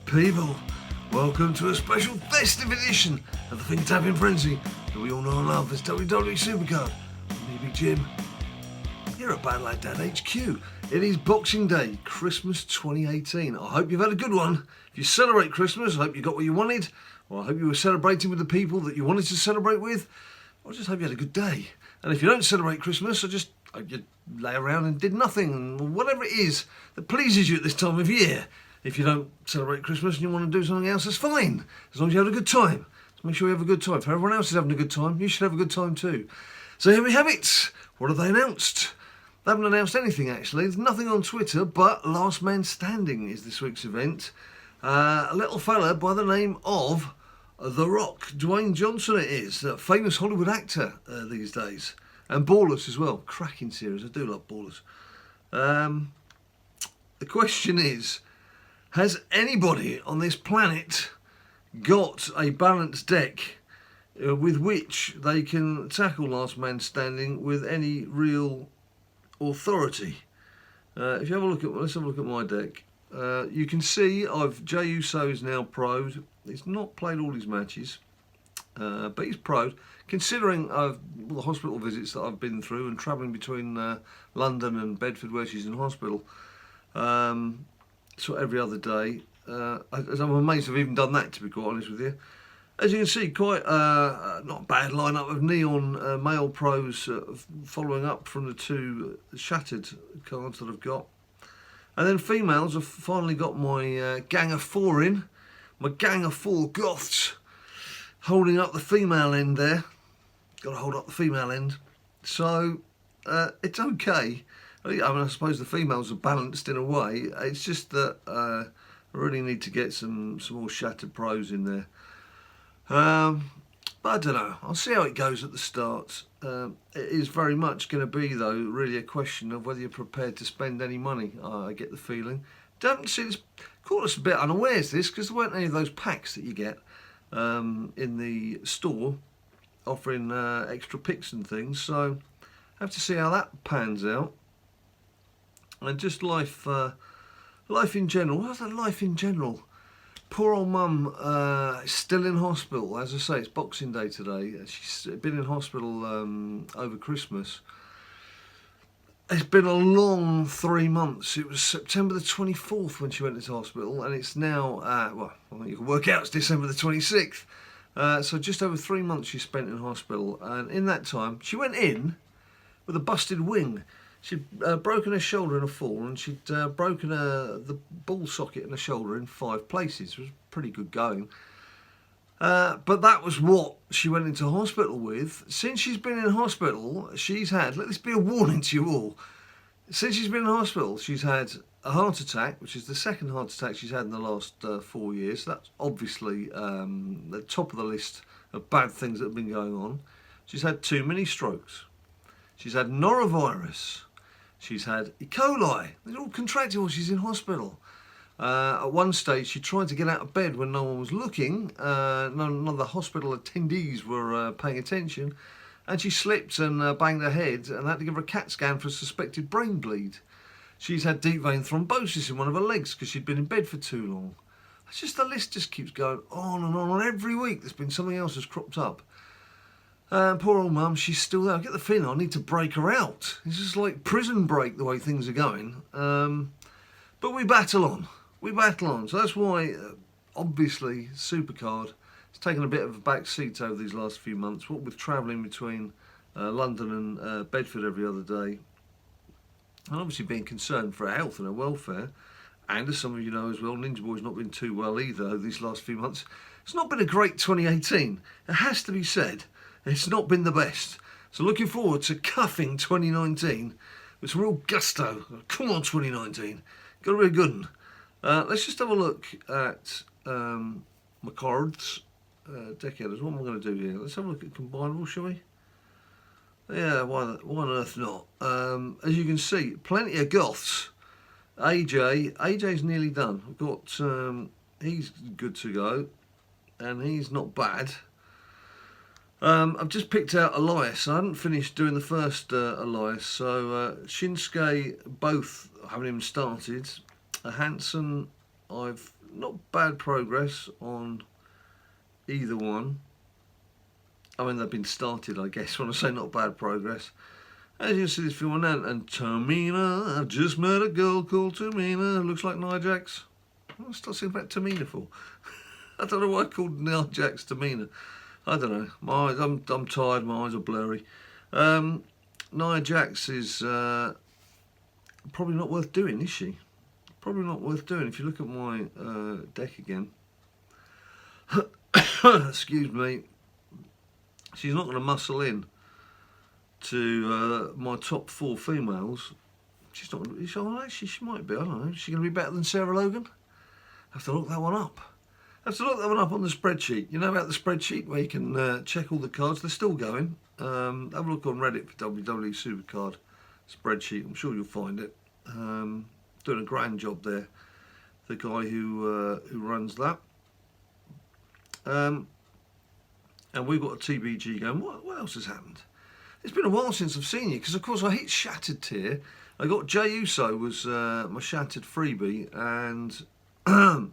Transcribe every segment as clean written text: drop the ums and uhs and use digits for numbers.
People, welcome to a special festive edition of the Thing Tapping Frenzy that we all know and love as WWE SuperCard. I'm me, Big Jim, here at BadLadDad HQ. It is Boxing Day, Christmas 2018. I hope you've had a good one. If you celebrate Christmas, I hope you got what you wanted, or I hope you were celebrating with the people that you wanted to celebrate with, or I just hope you had a good day. And if you don't celebrate Christmas, I hope you lay around and did nothing, or whatever it is that pleases you at this time of year. If you don't celebrate Christmas and you want to do something else, that's fine, as long as you have a good time. So make sure you have a good time. If everyone else is having a good time, you should have a good time too. So here we have it. What have they announced? They haven't announced anything actually. There's nothing on Twitter, but Last Man Standing is this week's event. A little fella by the name of The Rock, Dwayne Johnson it is, a famous Hollywood actor these days. And Ballers as well. Cracking series. I do love Ballers. The question is, has anybody on this planet got a balanced deck with which they can tackle Last Man Standing with any real authority? If you have a look at, let's have a look at my deck. You can see Jey Uso is now pro'd. He's not played all his matches, but he's pro'd. Considering the hospital visits that I've been through and travelling between London and Bedford where she's in hospital, so every other day, I'm amazed I've even done that, to be quite honest with you. As you can see, quite not a bad lineup of neon male pros following up from the two shattered cards that I've got. And then females, I've finally got my gang of four in, my gang of four goths, holding up the female end there. Got to hold up the female end. So, it's okay. I mean, I suppose the females are balanced in a way. It's just that I really need to get some more shattered pros in there. But I don't know. I'll see how it goes at the start. It is very much going to be, though, really a question of whether you're prepared to spend any money. I get the feeling. Don't see this. Caught us a bit unawares this, because there weren't any of those packs that you get in the store offering extra picks and things. So have to see how that pans out. And just life in general. What's that life in general? Poor old mum still in hospital. As I say, it's Boxing Day today. She's been in hospital over Christmas. It's been a long 3 months. It was September the 24th when she went into hospital, and it's now, well, you can work out it's December the 26th. So just over 3 months she spent in hospital, and in that time she went in with a busted wing. She'd broken her shoulder in a fall, and she'd broken the ball socket in the shoulder in 5 places. It was pretty good going. But that was what she went into hospital with. Since she's been in hospital, she's had, let this be a warning to you all, since she's been in hospital, she's had a heart attack, which is the second heart attack she's had in the last 4 years. So that's obviously the top of the list of bad things that have been going on. She's had 2 mini strokes. She's had norovirus. She's had E. coli. They're all contracted while she's in hospital. At one stage, she tried to get out of bed when no one was looking. None of the hospital attendees were paying attention. And she slipped and banged her head and had to give her a CAT scan for a suspected brain bleed. She's had deep vein thrombosis in one of her legs because she'd been in bed for too long. It's just the list just keeps going on and on. Every week there's been something else that's cropped up. Poor old mum, she's still there. I get the feeling I need to break her out. It's just like prison break the way things are going. But we battle on. We battle on. So that's why, obviously, SuperCard has taken a bit of a back seat over these last few months. What with travelling between London and Bedford every other day. And obviously being concerned for her health and her welfare. And as some of you know as well, Ninja Boy's not been too well either these last few months. It's not been a great 2018. It has to be said. It's not been the best. So looking forward to cuffing 2019 with some real gusto. Come on, 2019. Got to be a good one. Let's just have a look at my cards. Decaders. What am I going to do here? Let's have a look at combinable, shall we? Yeah, why on earth not? As you can see, plenty of goths. AJ's nearly done. I've got, he's good to go. And he's not bad. I've just picked out Elias. I hadn't finished doing the first Elias, so Shinsuke, both haven't even started. Hansen, I've not bad progress on either one. I mean, they've been started, I guess, when I say not bad progress. As you can see, this film now, and Tamina, I've just met a girl called Tamina, looks like Nia Jax. What was I saying about Tamina for? I don't know why I called Nia Jax Tamina. I don't know. My eyes, I'm tired, my eyes are blurry. Nia Jax is probably not worth doing, is she? Probably not worth doing. If you look at my deck again, excuse me, she's not going to muscle in to my top 4 females. She's not. Actually, she might be. I don't know. Is she going to be better than Sarah Logan? I have to look that one up. I have to look that one up on the spreadsheet. You know about the spreadsheet where you can check all the cards? They're still going. Have a look on Reddit for WWE SuperCard spreadsheet. I'm sure you'll find it. Doing a grand job there. The guy who runs that. And we've got a TBG going. What else has happened? It's been a while since I've seen you, because of course I hit Shattered tier. I got Jey Uso was my Shattered freebie, and I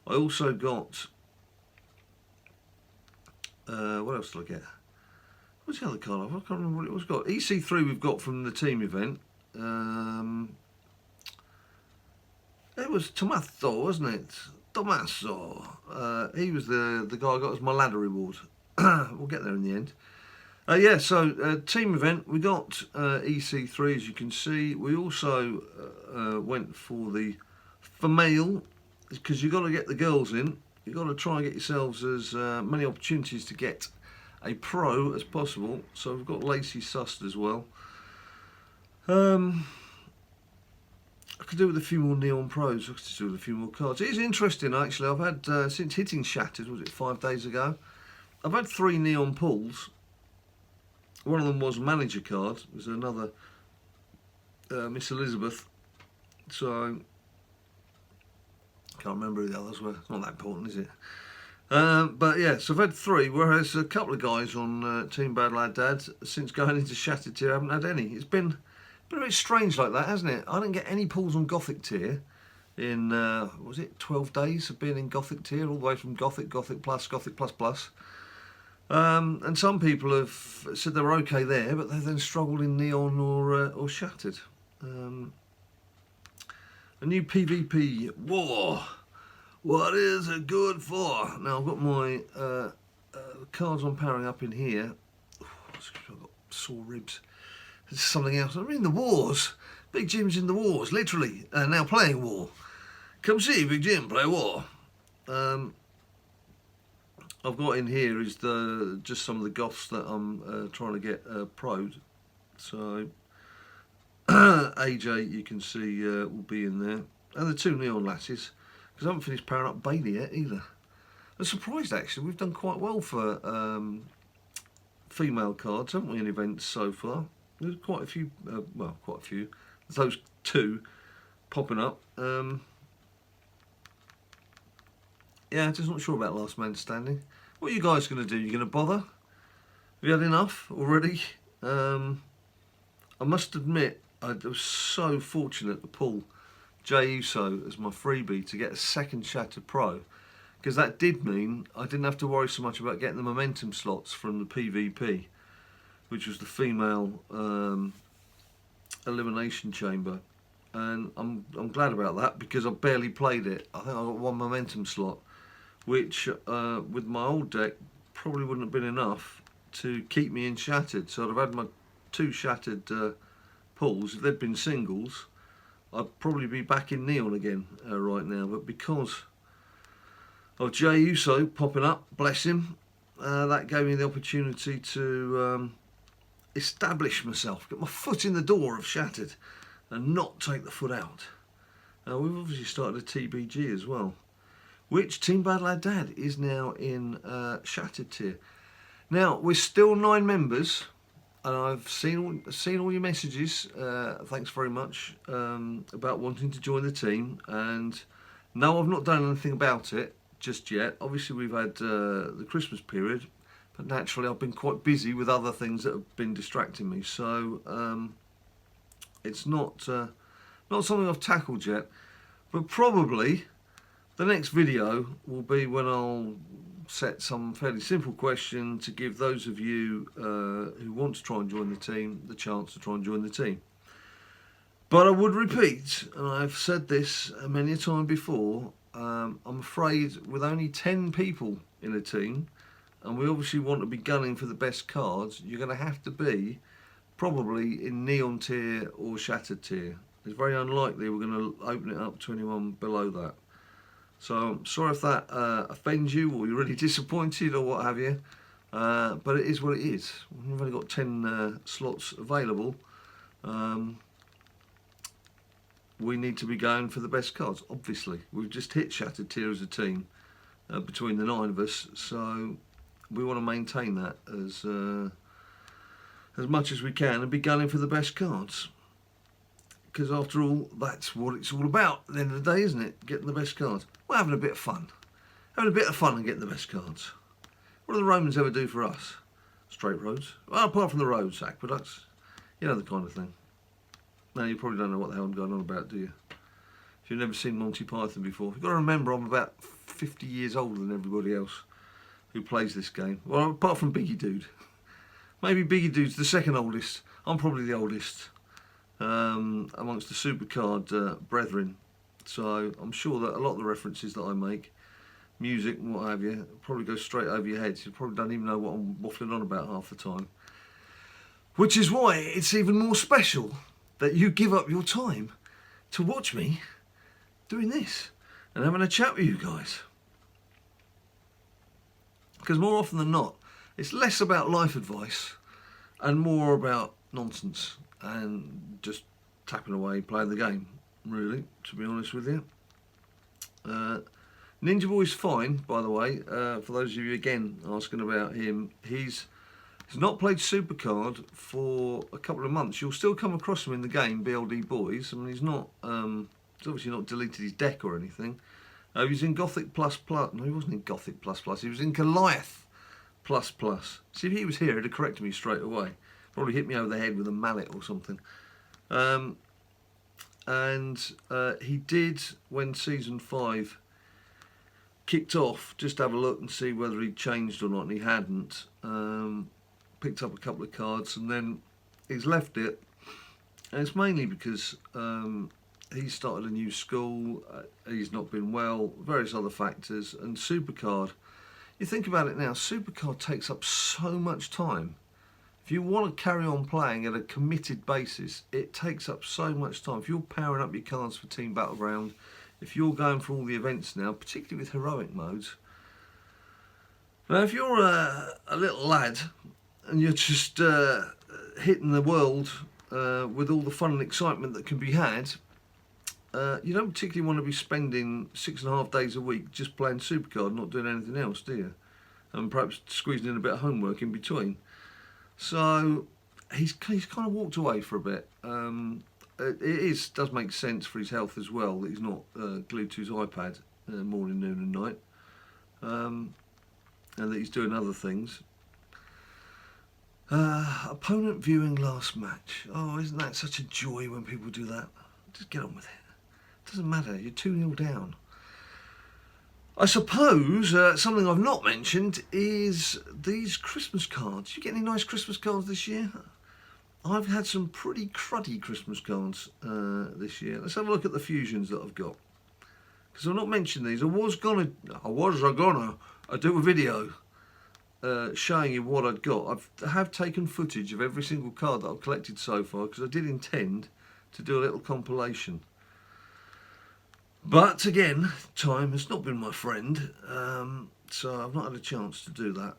also got what else did I get? What's the other card? I can't remember what it was got. EC3 we've got from the team event. It was Tommaso, wasn't it? Tommaso. He was the guy I got as my ladder reward. We'll get there in the end. Yeah, so team event, we got EC3, as you can see. We also went for the female, because you've got to get the girls in. You've got to try and get yourselves as many opportunities to get a pro as possible. So we've got Lacey sussed as well. I could do with a few more neon pros. I could do with a few more cards. It is interesting, actually. I've had, since hitting Shattered, was it 5 days ago? I've had 3 neon pulls. One of them was a manager card. There's another Miss Elizabeth. So, can't remember who the others were. It's not that important, is it? But yeah, so I've had 3, whereas a couple of guys on Team BadLadDad, since going into Shattered tier, haven't had any. It's been a bit strange like that, hasn't it? I didn't get any pulls on Gothic tier in, was it 12 days of being in Gothic tier, all the way from Gothic, Gothic Plus, Gothic Plus Plus. And some people have said they were okay there, but they then struggled in Neon or Shattered. A new PvP war. What is it good for? Now I've got my cards on powering up in here. I've got sore ribs. It's something else. I'm in the wars. Big Jim's in the wars, literally. Now playing war. Come see Big Jim play war. I've got in here is just some of the goths that I'm trying to get pro'd. So AJ, you can see, will be in there, and the 2 neon lasses, because I haven't finished powering up Bailey yet either. I'm surprised actually. We've done quite well for female cards, haven't we, in events so far? There's quite a few. Well, quite a few. There's those 2 popping up. Yeah, just not sure about Last Man Standing. What are you guys going to do? You going to bother? Have you had enough already? I must admit, I was so fortunate to pull Jey Uso as my freebie to get a second Shattered Pro, because that did mean I didn't have to worry so much about getting the momentum slots from the PvP, which was the female elimination chamber. And I'm glad about that, because I barely played it. I think I got 1 momentum slot, which with my old deck probably wouldn't have been enough to keep me in Shattered. So I'd have had my 2 Shattered pulls. If they'd been singles, I'd probably be back in Neon again right now. But because of Jey Uso popping up, bless him, that gave me the opportunity to establish myself, get my foot in the door of Shattered, and not take the foot out. We've obviously started a TBG as well, which Team BadLadDad is now in Shattered tier. Now, we're still 9 members, and I've seen all your messages, thanks very much, about wanting to join the team, and no, I've not done anything about it just yet. Obviously, we've had the Christmas period, but naturally I've been quite busy with other things that have been distracting me, so it's not something I've tackled yet, but probably The next video will be when I'll set some fairly simple question to give those of you who want to try and join the team the chance to try and join the team. But I would repeat, and I've said this many a time before, I'm afraid with only 10 people in a team, and we obviously want to be gunning for the best cards, you're going to have to be probably in Neon tier or Shattered tier. It's very unlikely we're going to open it up to anyone below that. So I'm sorry if that offends you or you're really disappointed or what have you, but it is what it is. We've only got 10 slots available. We need to be going for the best cards, obviously. We've just hit Shattered tier as a team between the 9 of us, so we want to maintain that as much as we can and be gunning for the best cards. Because after all, that's what it's all about at the end of the day, isn't it? Getting the best cards. We're having a bit of fun. Having a bit of fun and getting the best cards. What do the Romans ever do for us? Straight roads. Well, apart from the roads, aqueducts. You know, the kind of thing. No, you probably don't know what the hell I'm going on about, do you? If you've never seen Monty Python before. You've got to remember I'm about 50 years older than everybody else who plays this game. Well, apart from Biggie Dude. Maybe Biggie Dude's the second oldest. I'm probably the oldest amongst the SuperCard brethren. So I'm sure that a lot of the references that I make, music and what have you, probably go straight over your heads. You probably don't even know what I'm waffling on about half the time. Which is why it's even more special that you give up your time to watch me doing this and having a chat with you guys. Because more often than not, it's less about life advice and more about nonsense and just tapping away, playing the game, really, to be honest with you. Ninja Boy's fine, by the way, for those of you again asking about him. He's not played SuperCard for a couple of months. You'll still come across him in the game, BLD Boys. I mean, he's obviously not deleted his deck or anything. He was in Gothic Plus Plus. No, he wasn't in Gothic Plus Plus. He was in Goliath Plus Plus. See, if he was here, he'd have corrected me straight away. Probably hit me over the head with a mallet or something. He did, when Season 5 kicked off, just have a look and see whether he'd changed or not, and he hadn't. Picked up a couple of cards and then he's left it, and it's mainly because he started a new school, he's not been well, various other factors, and SuperCard, you think about it now, SuperCard takes up so much time. If you want to carry on playing at a committed basis, it takes up so much time. If you're powering up your cards for Team Battleground, if you're going for all the events now, particularly with heroic modes, now if you're a little lad and you're just hitting the world with all the fun and excitement that can be had, you don't particularly want to be spending 6.5 days a week just playing SuperCard, not doing anything else, do you? And perhaps squeezing in a bit of homework in between. So he's kind of walked away for a bit. It does make sense for his health as well that he's not glued to his iPad morning, noon and night, and that he's doing other things. Opponent viewing last match. Oh, isn't that such a joy when people do that? Just get on with it. Doesn't matter, you're 2-0 down. I suppose something I've not mentioned is these Christmas cards. You get any nice Christmas cards this year? I've had some pretty cruddy Christmas cards this year. Let's have a look at the fusions that I've got. Because I've not mentioned these. I was gonna do a video showing you what I'd got. I have taken footage of every single card that I've collected so far because I did intend to do a little compilation. But again, time has not been my friend, so I've not had a chance to do that.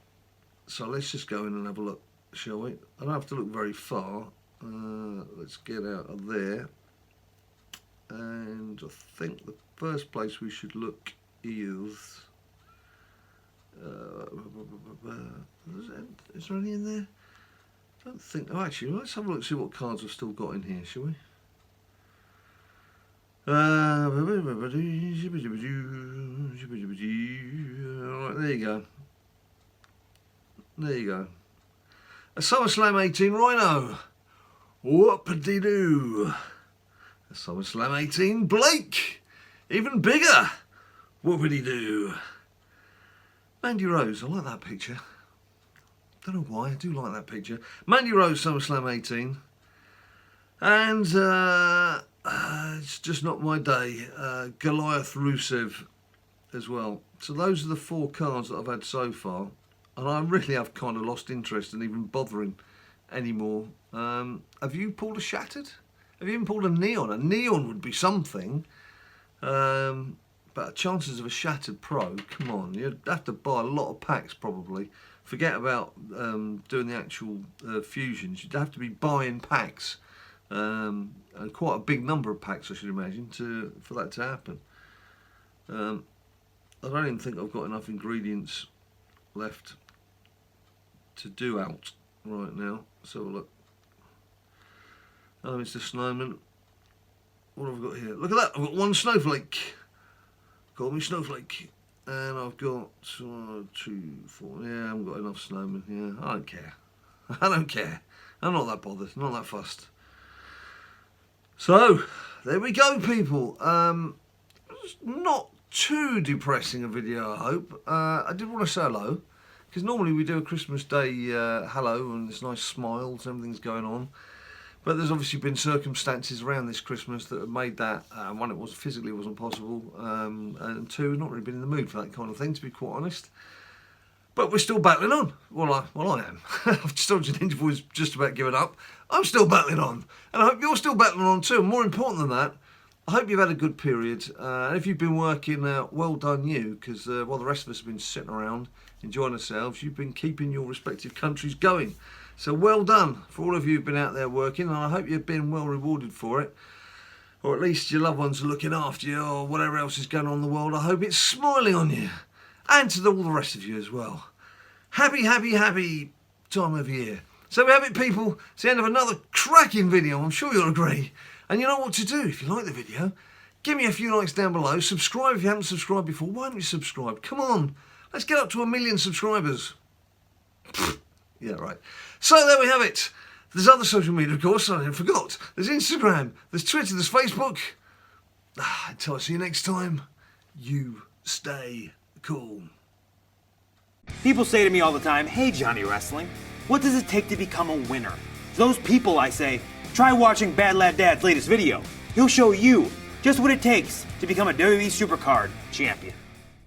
So let's just go in and have a look, shall we? I don't have to look very far. Let's get out of there. And I think the first place we should look is... is there any in there? I don't think... Oh, actually, let's have a look, see what cards I've still got in here, shall we? Right, there you go. There you go. A SummerSlam 18 Rhino. Whoop-a-dee-doo. A SummerSlam 18 Blake. Even bigger. What would he do? Mandy Rose, I like that picture. Don't know why, I do like that picture. Mandy Rose, SummerSlam 18. And it's just not my day. Goliath Rusev as well. So those are the 4 cards that I've had so far. And I really have kind of lost interest in even bothering anymore. Have you pulled a Shattered? Have you even pulled a Neon? A Neon would be something. But chances of a Shattered Pro, come on, you'd have to buy a lot of packs probably. Forget about doing the actual fusions. You'd have to be buying packs. And quite a big number of packs, I should imagine, for that to happen. I don't even think I've got enough ingredients left to do out right now. So look. Oh, Mr. Snowman. What have I got here? Look at that, I've got 1 snowflake. Got me snowflake. And I've got 1, 2, 4. Yeah, I haven't got enough snowmen. Yeah, I don't care. I don't care. I'm not that bothered, not that fussed. So, there we go, people. Not too depressing a video, I hope. I did want to say hello, because normally we do a Christmas Day hello, and there's nice smiles, everything's going on. But there's obviously been circumstances around this Christmas that have made that, one, it was physically wasn't possible, and 2, not really been in the mood for that kind of thing, to be quite honest. But we're still battling on. Well, I am. I've just told you the interview's just about given up. I'm still battling on. And I hope you're still battling on too. And more important than that, I hope you've had a good period. And if you've been working, well done you, because while the rest of us have been sitting around enjoying ourselves, you've been keeping your respective countries going. So well done for all of you who've been out there working, and I hope you've been well rewarded for it. Or at least your loved ones are looking after you, or whatever else is going on in the world. I hope it's smiling on you. And to all the rest of you as well. Happy, happy, happy time of year. So we have it, people. It's the end of another cracking video, I'm sure you'll agree. And you know what to do if you like the video. Give me a few likes down below. Subscribe if you haven't subscribed before. Why don't you subscribe? Come on. Let's get up to 1 million subscribers. Yeah, right. So there we have it. There's other social media, of course, I forgot. There's Instagram, there's Twitter, there's Facebook. Until I see you next time, you stay cool. People say to me all the time, "Hey Johnny Wrestling, what does it take to become a winner?" To those people I say, try watching BadLadDad's latest video. He'll show you just what it takes to become a WWE SuperCard champion.